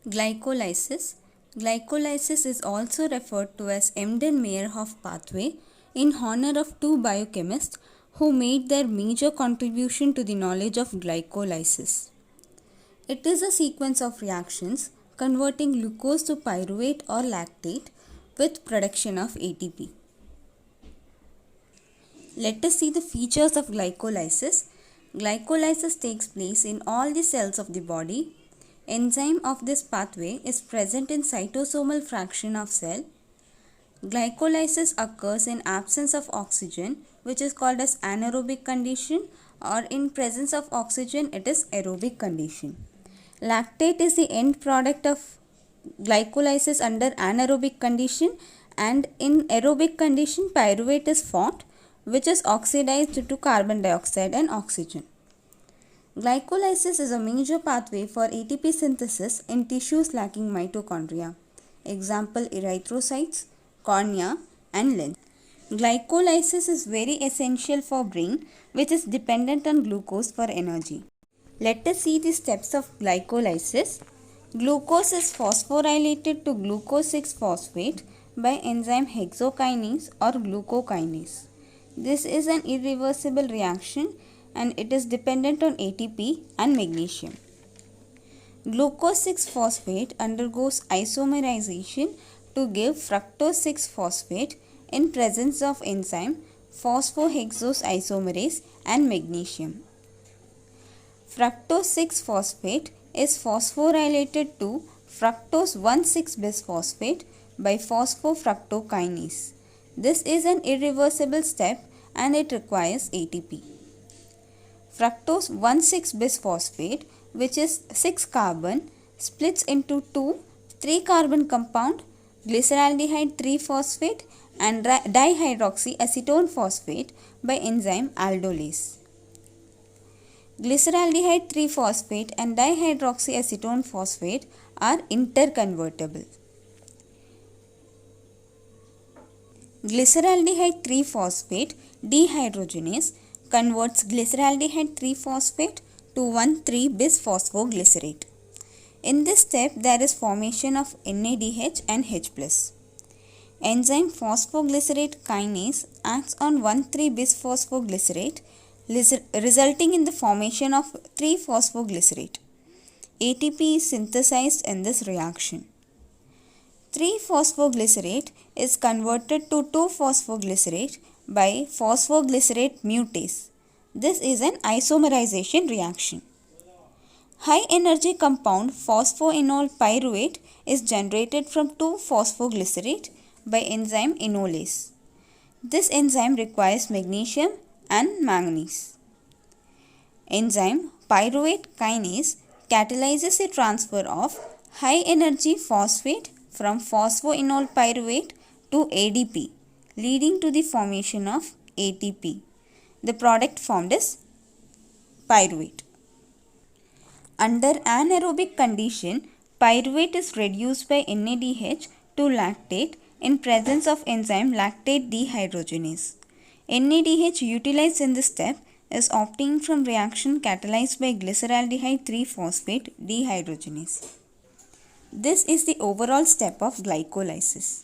Glycolysis. Glycolysis is also referred to as Embden-Meyerhof pathway in honor of two biochemists who made their major contribution to the knowledge of glycolysis. It is a sequence of reactions converting glucose to pyruvate or lactate with production of ATP. Let us see the features of glycolysis. Glycolysis takes place in all the cells of the body. Enzyme of this pathway is present in cytosomal fraction of cell. Glycolysis occurs in absence of oxygen, which is called as anaerobic condition, or in presence of oxygen it is aerobic condition. Lactate is the end product of glycolysis under anaerobic condition, and in aerobic condition pyruvate is formed, which is oxidized to carbon dioxide and oxygen. Glycolysis is a major pathway for ATP synthesis in tissues lacking mitochondria. Example: erythrocytes, cornea and lens. Glycolysis is very essential for brain, which is dependent on glucose for energy. Let us see the steps of glycolysis. Glucose is phosphorylated to glucose 6-phosphate by enzyme hexokinase or glucokinase. This is an irreversible reaction and it is dependent on ATP and magnesium. Glucose 6-phosphate undergoes isomerization to give fructose 6-phosphate in presence of enzyme phosphohexose isomerase and magnesium. Fructose 6-phosphate is phosphorylated to fructose 1,6-bisphosphate by phosphofructokinase. This is an irreversible step and it requires ATP. Fructose 1,6-bisphosphate, which is 6 carbon, splits into two 3-carbon compound glyceraldehyde 3-phosphate and dihydroxyacetone phosphate by enzyme aldolase. Glyceraldehyde 3-phosphate and dihydroxyacetone phosphate are interconvertible. Glyceraldehyde 3-phosphate dehydrogenase converts glyceraldehyde 3-phosphate to 1,3-bisphosphoglycerate. In this step, there is formation of NADH and H+. Enzyme phosphoglycerate kinase acts on 1,3-bisphosphoglycerate, resulting in the formation of 3-phosphoglycerate. ATP is synthesized in this reaction. 3-phosphoglycerate is converted to 2-phosphoglycerate by phosphoglycerate mutase. This is an isomerization reaction. High energy compound phosphoenol pyruvate is generated from 2-phosphoglycerate by enzyme enolase. This enzyme requires magnesium and manganese. Enzyme pyruvate kinase catalyzes the transfer of high energy phosphate from phosphoenol pyruvate to ADP, leading to the formation of ATP. The product formed is pyruvate. Under anaerobic condition, pyruvate is reduced by NADH to lactate in presence of enzyme lactate dehydrogenase. NADH utilized in this step is obtained from reaction catalyzed by glyceraldehyde 3-phosphate dehydrogenase. This is the overall step of glycolysis.